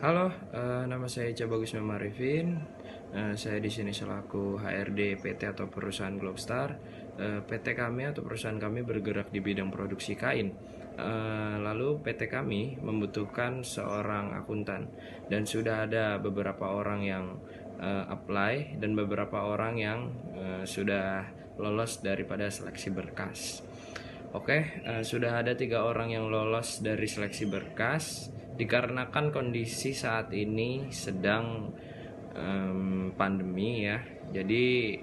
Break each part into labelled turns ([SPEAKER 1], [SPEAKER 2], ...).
[SPEAKER 1] Halo, nama saya Ica Bagus Mama Arifin. Saya di sini selaku HRD PT atau perusahaan Globestar. PT kami atau perusahaan kami bergerak di bidang produksi kain. Lalu PT kami membutuhkan seorang akuntan dan sudah ada beberapa orang yang apply dan beberapa orang yang sudah lolos daripada seleksi berkas. Oke, sudah ada 3 orang yang lolos dari seleksi berkas dikarenakan kondisi saat ini sedang pandemi ya. Jadi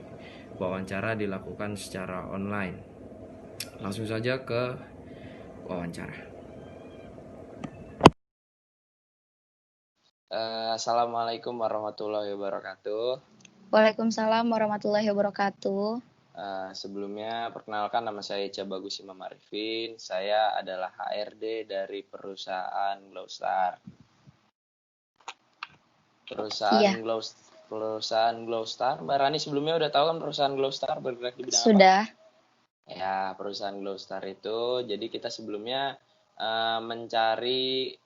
[SPEAKER 1] wawancara dilakukan secara online. Langsung saja ke wawancara. Assalamualaikum warahmatullahi wabarakatuh.
[SPEAKER 2] Waalaikumsalam warahmatullahi wabarakatuh.
[SPEAKER 1] Sebelumnya perkenalkan, nama saya Ica Bagus Imam Arifin. Saya adalah HRD dari perusahaan Glowstar.
[SPEAKER 2] Iya,
[SPEAKER 1] Perusahaan Glowstar. Mbak Rani sebelumnya udah tahu kan perusahaan Glowstar bergerak di bidang apa?
[SPEAKER 2] sudah.
[SPEAKER 1] Ya, perusahaan Glowstar itu, jadi kita sebelumnya mencari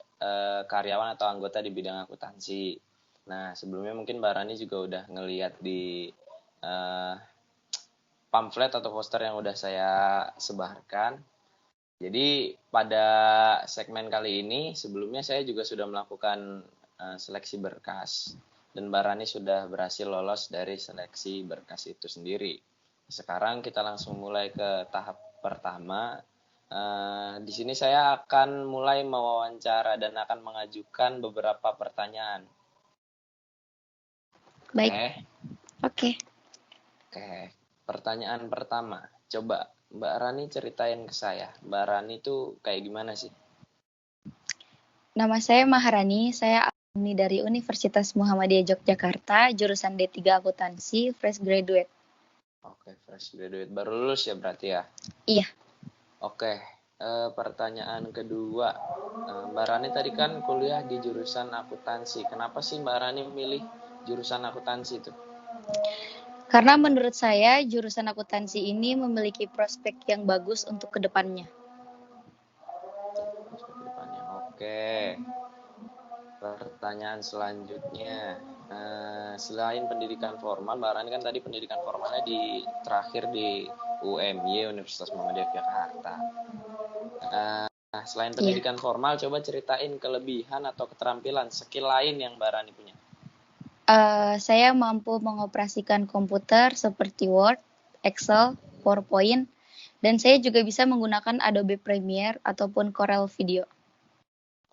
[SPEAKER 1] karyawan atau anggota di bidang akuntansi. Nah, sebelumnya mungkin Mbak Rani juga udah ngeliat di eh, pamflet atau poster yang udah saya sebarkan. Jadi pada segmen kali ini sebelumnya saya juga sudah melakukan seleksi berkas dan Mbak Rani sudah berhasil lolos dari seleksi berkas itu sendiri. Sekarang kita langsung mulai ke tahap pertama. Di sini saya akan mulai mewawancara dan akan mengajukan beberapa pertanyaan.
[SPEAKER 2] Baik.
[SPEAKER 1] Oke,
[SPEAKER 2] Oke.
[SPEAKER 1] oke. Pertanyaan pertama, coba Mbak Rani ceritain ke saya. Mbak Rani tuh kayak gimana sih?
[SPEAKER 2] Nama saya Maharani, saya alumni dari Universitas Muhammadiyah Yogyakarta, jurusan D3 Akuntansi, fresh graduate.
[SPEAKER 1] Oke, fresh graduate baru lulus ya berarti ya.
[SPEAKER 2] Iya,
[SPEAKER 1] Oke, pertanyaan kedua, Mbak Rani tadi kan kuliah di jurusan akuntansi. Kenapa sih Mbak Rani memilih jurusan akuntansi itu?
[SPEAKER 2] karena menurut saya jurusan akuntansi ini memiliki prospek yang bagus untuk kedepannya.
[SPEAKER 1] Prospek depannya. Oke, pertanyaan selanjutnya. Selain pendidikan formal, Mbak Rani kan tadi pendidikan formalnya di terakhir di UMY Universitas Muhammadiyah Yogyakarta. Nah, selain
[SPEAKER 2] Iya.
[SPEAKER 1] pendidikan formal, coba ceritain kelebihan atau keterampilan skill lain yang Mbak Rani punya.
[SPEAKER 2] Saya mampu mengoperasikan komputer seperti Word, Excel, PowerPoint, dan saya juga bisa menggunakan Adobe Premiere ataupun Corel Video.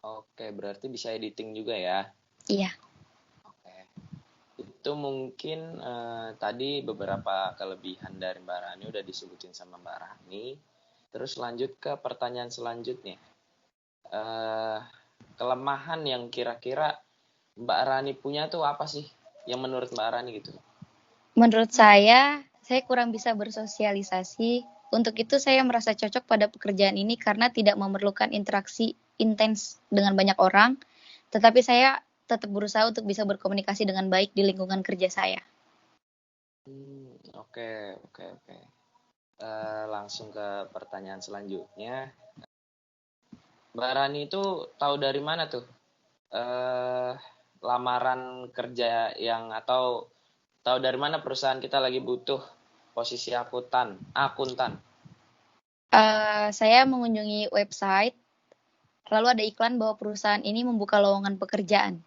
[SPEAKER 1] Oke, berarti bisa editing juga ya.
[SPEAKER 2] Iya.
[SPEAKER 1] Oke. Itu mungkin tadi beberapa kelebihan dari Mbak Rani udah disebutin sama Mbak Rani. Terus lanjut ke pertanyaan selanjutnya. Eh, Kelemahan yang kira-kira Mbak Rani punya tuh apa sih? Yang menurut Mbak Rani gitu.
[SPEAKER 2] Menurut saya kurang bisa bersosialisasi. Untuk itu saya merasa cocok pada pekerjaan ini karena tidak memerlukan interaksi intens dengan banyak orang, tetapi saya tetap berusaha untuk bisa berkomunikasi dengan baik di lingkungan kerja saya.
[SPEAKER 1] Oke, oke, oke. Langsung ke pertanyaan selanjutnya. Mbak Rani itu tahu dari mana tuh eh, lamaran kerja yang atau tahu dari mana perusahaan kita lagi butuh posisi akuntan.
[SPEAKER 2] Saya mengunjungi website, lalu ada iklan bahwa perusahaan ini membuka lowongan pekerjaan.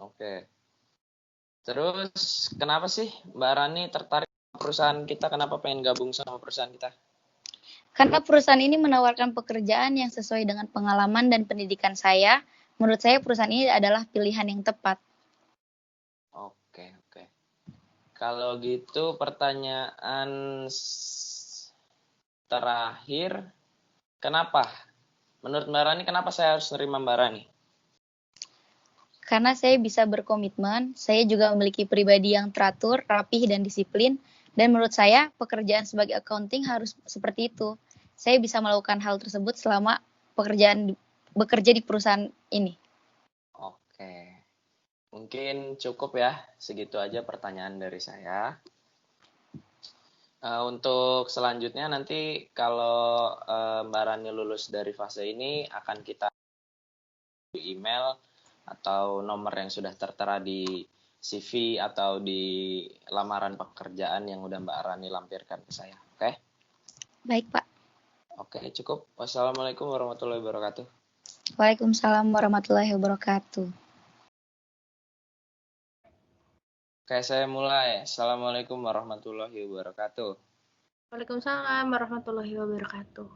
[SPEAKER 1] Oke. Terus kenapa sih Mbak Rani tertarik sama perusahaan kita? Kenapa pengen gabung sama perusahaan kita?
[SPEAKER 2] Karena perusahaan ini menawarkan pekerjaan yang sesuai dengan pengalaman dan pendidikan saya, menurut saya perusahaan ini adalah pilihan yang tepat.
[SPEAKER 1] Oke, oke. Kalau gitu pertanyaan terakhir, kenapa? Menurut Mbak Rani, kenapa saya harus nerima Mbak Rani?
[SPEAKER 2] Karena saya bisa berkomitmen, saya juga memiliki pribadi yang teratur, rapih, dan disiplin, dan menurut saya pekerjaan sebagai accounting harus seperti itu. Saya bisa melakukan hal tersebut selama bekerja di perusahaan ini.
[SPEAKER 1] Oke, mungkin cukup ya, segitu aja pertanyaan dari saya. Untuk selanjutnya nanti kalau Mbak Rani lulus dari fase ini akan kita email atau nomor yang sudah tertera di CV atau di lamaran pekerjaan yang udah Mbak Rani lampirkan ke saya. Oke?
[SPEAKER 2] Baik, Pak.
[SPEAKER 1] Oke, cukup. Wassalamualaikum warahmatullahi wabarakatuh.
[SPEAKER 2] Waalaikumsalam warahmatullahi wabarakatuh.
[SPEAKER 1] Oke, saya mulai. Assalamualaikum warahmatullahi wabarakatuh.
[SPEAKER 3] Waalaikumsalam warahmatullahi wabarakatuh.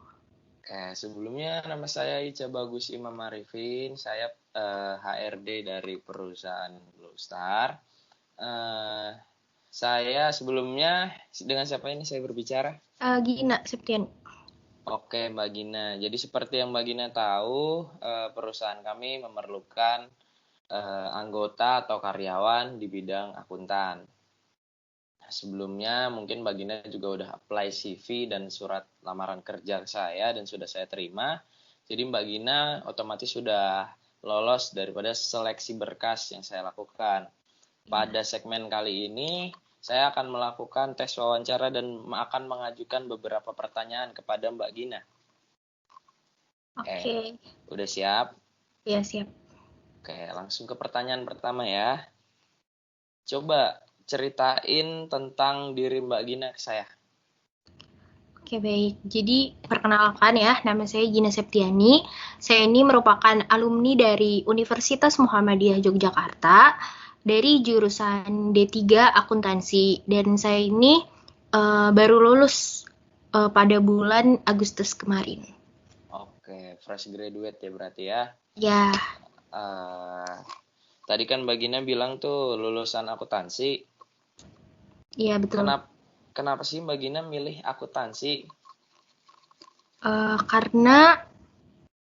[SPEAKER 1] Oke, sebelumnya nama saya Ica Bagus Imam Arifin. Saya HRD dari perusahaan Glowstar. Saya sebelumnya dengan siapa ini saya berbicara?
[SPEAKER 3] Gina Septian.
[SPEAKER 1] Oke, Mbak Gina. Jadi seperti yang Mbak Gina tahu, perusahaan kami memerlukan anggota atau karyawan di bidang akuntan. Sebelumnya mungkin Mbak Gina juga udah apply CV dan surat lamaran kerja saya dan sudah saya terima. Jadi Mbak Gina otomatis sudah lolos daripada seleksi berkas yang saya lakukan. Pada segmen kali ini saya akan melakukan tes wawancara dan akan mengajukan beberapa pertanyaan kepada Mbak Gina.
[SPEAKER 3] Oke.
[SPEAKER 1] Udah siap?
[SPEAKER 3] Ya, siap.
[SPEAKER 1] Oke, langsung ke pertanyaan pertama ya. Coba ceritain tentang diri Mbak Gina ke saya.
[SPEAKER 3] Oke, baik. Jadi, perkenalkan ya, nama saya Gina Septiani. Saya ini merupakan alumni dari Universitas Muhammadiyah Yogyakarta dari jurusan D3 Akuntansi. Dan saya ini baru lulus pada bulan Agustus kemarin.
[SPEAKER 1] Oke, fresh graduate ya berarti ya?
[SPEAKER 3] Ya.
[SPEAKER 1] Tadi kan Mbak Gina bilang tuh lulusan akuntansi.
[SPEAKER 3] Iya, betul.
[SPEAKER 1] Kenapa sih Mbak Gina milih akuntansi?
[SPEAKER 3] Karena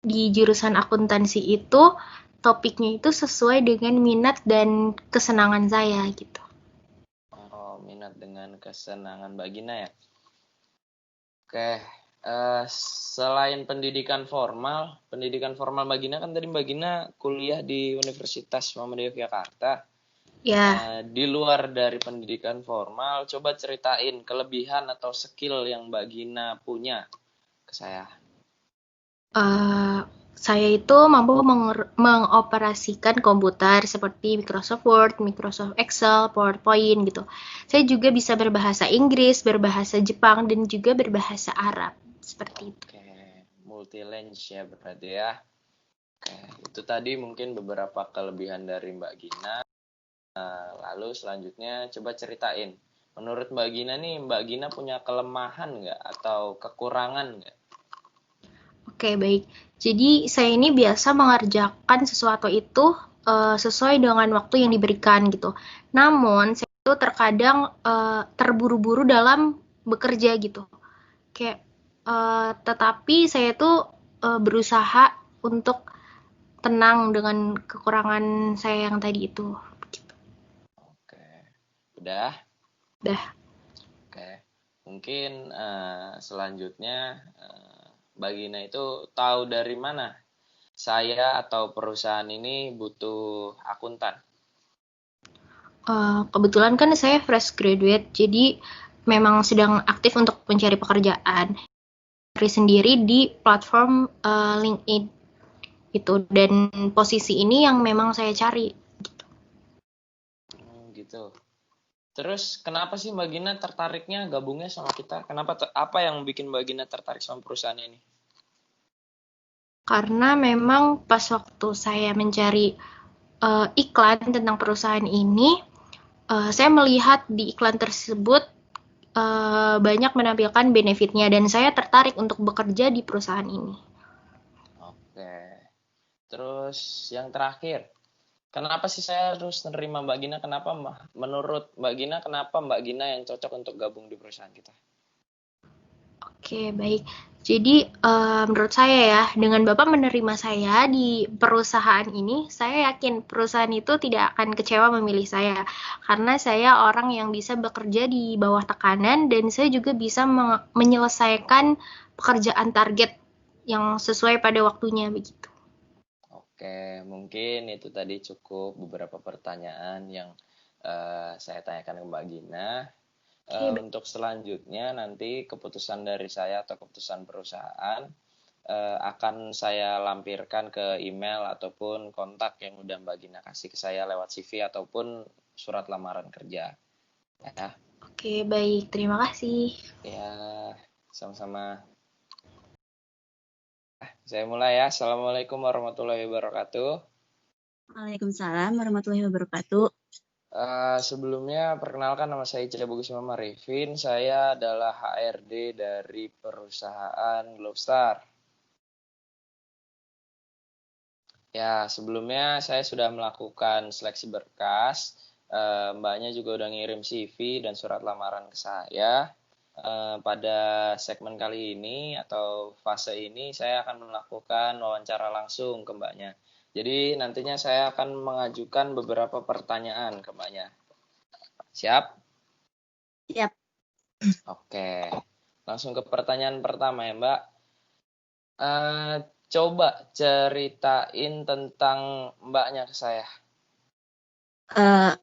[SPEAKER 3] di jurusan akuntansi itu topiknya itu sesuai dengan minat dan kesenangan saya gitu.
[SPEAKER 1] Oh, minat dengan kesenangan Mbak Gina ya? Oke, selain pendidikan formal Mbak Gina kan tadi Mbak Gina kuliah di Universitas Muhammadiyah Yogyakarta.
[SPEAKER 3] Ya.
[SPEAKER 1] Di luar dari pendidikan formal, coba ceritain kelebihan atau skill yang Mbak Gina punya ke saya.
[SPEAKER 3] Saya itu mampu mengoperasikan komputer seperti Microsoft Word, Microsoft Excel, PowerPoint gitu. Saya juga bisa berbahasa Inggris, berbahasa Jepang, dan juga berbahasa Arab. Seperti itu.
[SPEAKER 1] Oke, multi-language ya berarti ya. Oke, itu tadi mungkin beberapa kelebihan dari Mbak Gina. Lalu selanjutnya coba ceritain. Menurut Mbak Gina nih, Mbak Gina punya kelemahan nggak atau kekurangan nggak?
[SPEAKER 3] Oke, baik. Jadi saya ini biasa mengerjakan sesuatu itu sesuai dengan waktu yang diberikan gitu. Namun saya itu terkadang terburu-buru dalam bekerja gitu. Kayak tetapi saya tuh berusaha untuk tenang dengan kekurangan saya yang tadi itu. Gitu.
[SPEAKER 1] Oke, udah?
[SPEAKER 3] Udah.
[SPEAKER 1] Oke, mungkin selanjutnya Mbak Gina itu tahu dari mana saya atau perusahaan ini butuh akuntan?
[SPEAKER 3] Kebetulan kan saya fresh graduate, jadi memang sedang aktif untuk mencari pekerjaan. Sendiri di platform LinkedIn gitu, dan posisi ini yang memang saya cari gitu.
[SPEAKER 1] Gitu. Terus kenapa sih Mbak Gina tertariknya gabungnya sama kita? Kenapa apa yang bikin Mbak Gina tertarik sama perusahaan ini?
[SPEAKER 3] Karena memang pas waktu saya mencari iklan tentang perusahaan ini, saya melihat di iklan tersebut banyak menampilkan benefitnya dan saya tertarik untuk bekerja di perusahaan ini.
[SPEAKER 1] Oke. Terus yang terakhir, kenapa sih saya harus menerima Mbak Gina? Menurut Mbak Gina, kenapa Mbak Gina yang cocok untuk gabung di perusahaan kita?
[SPEAKER 3] Oke, baik. Jadi menurut saya ya, dengan Bapak menerima saya di perusahaan ini, saya yakin perusahaan itu tidak akan kecewa memilih saya. Karena saya orang yang bisa bekerja di bawah tekanan dan saya juga bisa menyelesaikan pekerjaan target yang sesuai pada waktunya begitu.
[SPEAKER 1] Oke, mungkin itu tadi cukup beberapa pertanyaan yang saya tanyakan ke Mbak Gina. Untuk selanjutnya nanti keputusan dari saya atau keputusan perusahaan akan saya lampirkan ke email ataupun kontak yang udah Mbak Gina kasih ke saya lewat CV ataupun surat lamaran kerja. Ya,
[SPEAKER 3] Oke, baik. Terima kasih.
[SPEAKER 1] ya, sama-sama. Saya mulai ya. Assalamualaikum warahmatullahi wabarakatuh.
[SPEAKER 4] Waalaikumsalam warahmatullahi wabarakatuh.
[SPEAKER 1] Sebelumnya perkenalkan, nama saya Icila Bagus Muhammad Arifin. Saya adalah HRD dari perusahaan Globestar. Ya, sebelumnya saya sudah melakukan seleksi berkas. Mbaknya juga udah ngirim CV dan surat lamaran ke saya. Pada segmen kali ini atau fase ini saya akan melakukan wawancara langsung ke mbaknya. Jadi nantinya saya akan mengajukan beberapa pertanyaan ke mbaknya. Siap?
[SPEAKER 4] Siap.
[SPEAKER 1] Oke, langsung ke pertanyaan pertama ya mbak. Coba ceritain tentang mbaknya ke saya.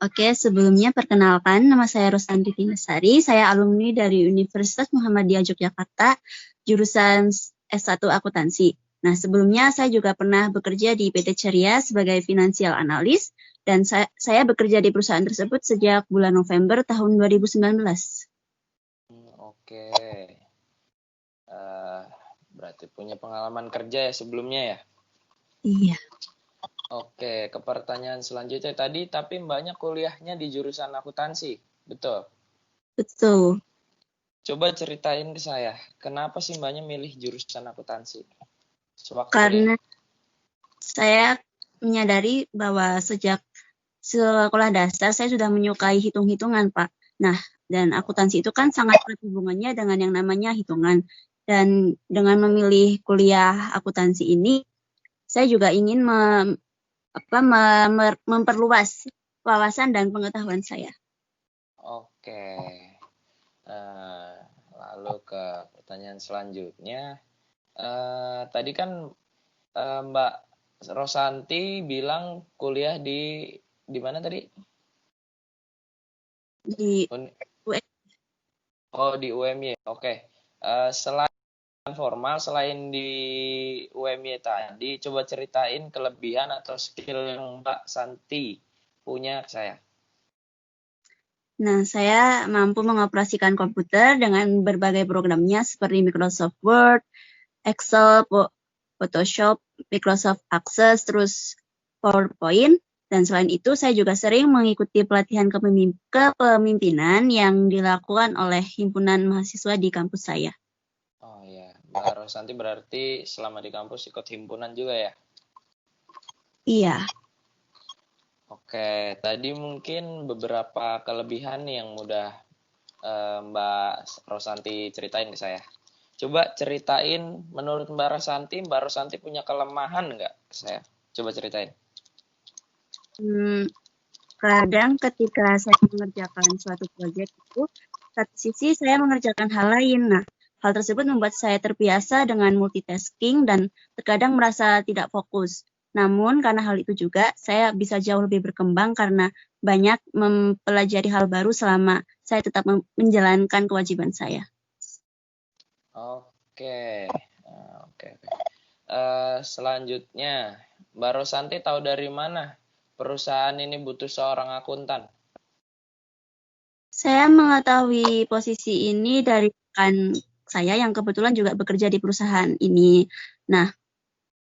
[SPEAKER 4] Oke, sebelumnya perkenalkan, nama saya Rosanti Tinasari. Saya alumni dari Universitas Muhammadiyah Yogyakarta, jurusan S1 Akuntansi. Nah, sebelumnya saya juga pernah bekerja di PT Ceria sebagai financial analyst, dan saya bekerja di perusahaan tersebut sejak bulan November tahun 2019.
[SPEAKER 1] Oke. Berarti punya pengalaman kerja ya sebelumnya ya?
[SPEAKER 4] Iya.
[SPEAKER 1] Oke, ke pertanyaan selanjutnya tadi, tapi mbaknya kuliahnya di jurusan akuntansi, betul?
[SPEAKER 4] Betul.
[SPEAKER 1] Coba ceritain ke saya, kenapa sih mbaknya milih jurusan akuntansi?
[SPEAKER 4] Karena saya menyadari bahwa sejak sekolah dasar saya sudah menyukai hitung-hitungan, Pak. Nah, dan akuntansi itu kan sangat erat hubungannya dengan yang namanya hitungan. Dan dengan memilih kuliah akuntansi ini, saya juga ingin memperluas wawasan dan pengetahuan saya.
[SPEAKER 1] Oke. Lalu ke pertanyaan selanjutnya. Tadi kan Mbak Rosanti bilang kuliah di mana tadi?
[SPEAKER 4] Di
[SPEAKER 1] di UMY. Oke. Selain formal, selain di UMY tadi, coba ceritain kelebihan atau skill yang Mbak Santi punya ke saya.
[SPEAKER 4] Nah, saya mampu mengoperasikan komputer dengan berbagai programnya seperti Microsoft Word, Excel, Photoshop, Microsoft Access, terus PowerPoint. Dan selain itu, saya juga sering mengikuti pelatihan kepemimpinan yang dilakukan oleh himpunan mahasiswa di kampus saya.
[SPEAKER 1] Oh iya, Mbak Rosanti berarti selama di kampus ikut himpunan juga ya?
[SPEAKER 4] Iya.
[SPEAKER 1] Oke, tadi mungkin beberapa kelebihan yang mudah Mbak Rosanti ceritain ke saya. Coba ceritain menurut Mbak Rosanti punya kelemahan nggak ke saya? Coba ceritain.
[SPEAKER 4] Kadang ketika saya mengerjakan suatu proyek itu, satu sisi saya mengerjakan hal lain. Nah, hal tersebut membuat saya terbiasa dengan multitasking dan terkadang merasa tidak fokus. Namun, karena hal itu juga, saya bisa jauh lebih berkembang karena banyak mempelajari hal baru selama saya tetap menjalankan kewajiban saya.
[SPEAKER 1] Oke. Selanjutnya, Mbak Rosanti tahu dari mana perusahaan ini butuh seorang akuntan?
[SPEAKER 4] Saya mengetahui posisi ini dari rekan saya yang kebetulan juga bekerja di perusahaan ini. Nah,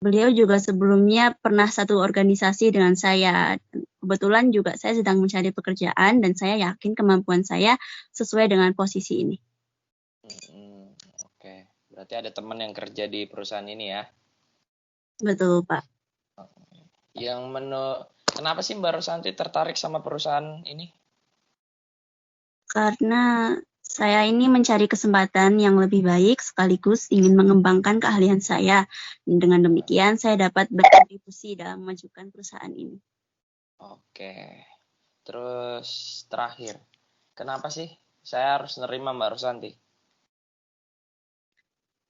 [SPEAKER 4] beliau juga sebelumnya pernah satu organisasi dengan saya. Kebetulan juga saya sedang mencari pekerjaan dan saya yakin kemampuan saya sesuai dengan posisi ini.
[SPEAKER 1] Oke, berarti ada teman yang kerja di perusahaan ini ya?
[SPEAKER 4] Betul, Pak.
[SPEAKER 1] Kenapa sih Mbak Rosanti tertarik sama perusahaan ini?
[SPEAKER 4] Karena saya ini mencari kesempatan yang lebih baik sekaligus ingin mengembangkan keahlian saya. Dengan demikian, saya dapat berkontribusi dalam memajukan perusahaan ini.
[SPEAKER 1] Oke. Terus terakhir, kenapa sih saya harus nerima Mbak Rosanti?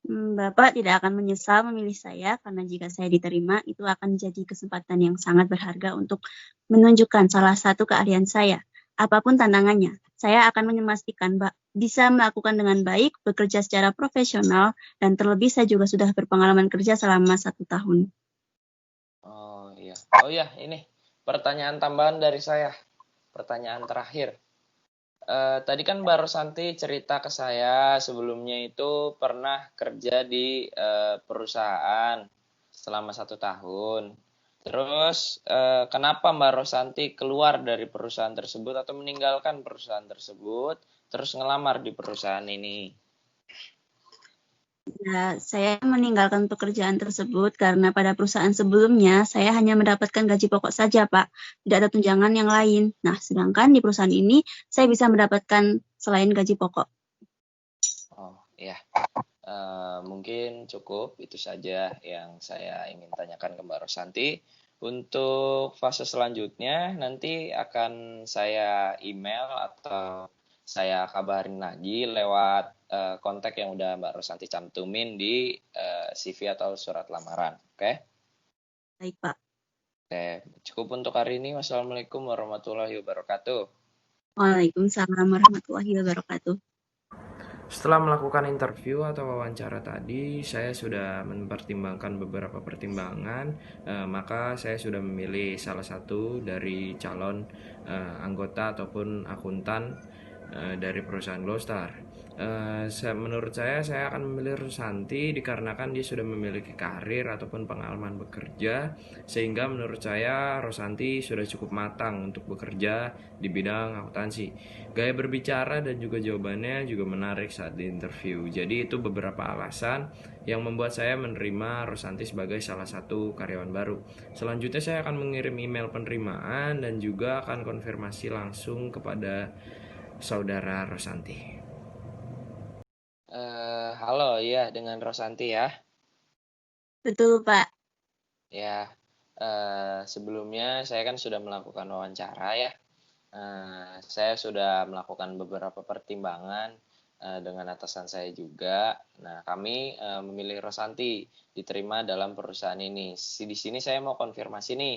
[SPEAKER 4] Bapak tidak akan menyesal memilih saya karena jika saya diterima, itu akan jadi kesempatan yang sangat berharga untuk menunjukkan salah satu keahlian saya, apapun tantangannya. saya akan memastikan bisa melakukan dengan baik, bekerja secara profesional, dan terlebih saya juga sudah berpengalaman kerja selama 1 tahun.
[SPEAKER 1] Oh iya, ini pertanyaan tambahan dari saya. Pertanyaan terakhir. Tadi kan Mbak Rosanti cerita ke saya sebelumnya itu pernah kerja di perusahaan selama 1 tahun. Terus kenapa Mbak Rosanti keluar dari perusahaan tersebut atau meninggalkan perusahaan tersebut, terus ngelamar di perusahaan ini?
[SPEAKER 4] Ya, saya meninggalkan pekerjaan tersebut karena pada perusahaan sebelumnya saya hanya mendapatkan gaji pokok saja, Pak. Tidak ada tunjangan yang lain. Nah, sedangkan di perusahaan ini saya bisa mendapatkan selain gaji pokok.
[SPEAKER 1] Oh ya, mungkin cukup itu saja yang saya ingin tanyakan ke Mbak Rosanti. Untuk fase selanjutnya nanti akan saya email atau saya kabarin lagi lewat kontak yang udah Mbak Rosanti cantumin di CV atau surat lamaran. Oke?
[SPEAKER 4] Baik, Pak.
[SPEAKER 1] Oke, cukup untuk hari ini. Wassalamualaikum warahmatullahi wabarakatuh.
[SPEAKER 4] Waalaikumsalam warahmatullahi wabarakatuh.
[SPEAKER 5] Setelah melakukan interview atau wawancara tadi, saya sudah mempertimbangkan beberapa pertimbangan, maka saya sudah memilih salah satu dari calon anggota ataupun akuntan dari perusahaan Glowstar. Menurut saya akan memilih Rosanti dikarenakan dia sudah memiliki karir ataupun pengalaman bekerja, sehingga menurut saya Rosanti sudah cukup matang untuk bekerja di bidang akuntansi. Gaya berbicara dan juga jawabannya juga menarik saat di interview. Jadi itu beberapa alasan yang membuat saya menerima Rosanti sebagai salah satu karyawan baru. Selanjutnya saya akan mengirim email penerimaan dan juga akan konfirmasi langsung kepada saudara Rosanti.
[SPEAKER 1] Halo, ya dengan Rosanti ya.
[SPEAKER 4] Betul, Pak.
[SPEAKER 1] Ya, sebelumnya saya kan sudah melakukan wawancara ya. Saya sudah melakukan beberapa pertimbangan dengan atasan saya juga. Nah, kami memilih Rosanti diterima dalam perusahaan ini. Di sini saya mau konfirmasi nih.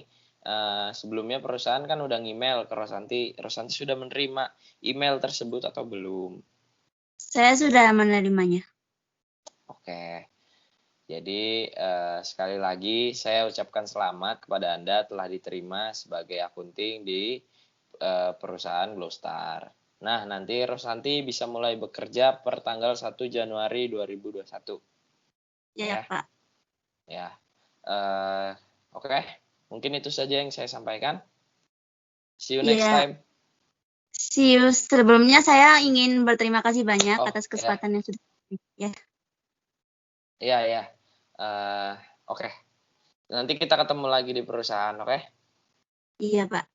[SPEAKER 1] Sebelumnya perusahaan kan udah email ke Rosanti. Rosanti sudah menerima email tersebut atau belum?
[SPEAKER 4] Saya sudah menerimanya.
[SPEAKER 1] Oke. Jadi sekali lagi saya ucapkan selamat kepada Anda telah diterima sebagai akunting di perusahaan Glowstar. Nah, nanti Rosanti bisa mulai bekerja per tanggal 1 Januari 2021.
[SPEAKER 4] Ya, Pak.
[SPEAKER 1] Ya. Oke. Mungkin itu saja yang saya sampaikan. See you next time.
[SPEAKER 4] See you. Sebelumnya saya ingin berterima kasih banyak atas kesempatan yang sudah ya.
[SPEAKER 1] Iya. Oke. Nanti kita ketemu lagi di perusahaan, oke?
[SPEAKER 4] Iya, Pak.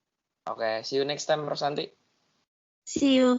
[SPEAKER 1] Oke, see you next time, Rosanti.
[SPEAKER 4] See you.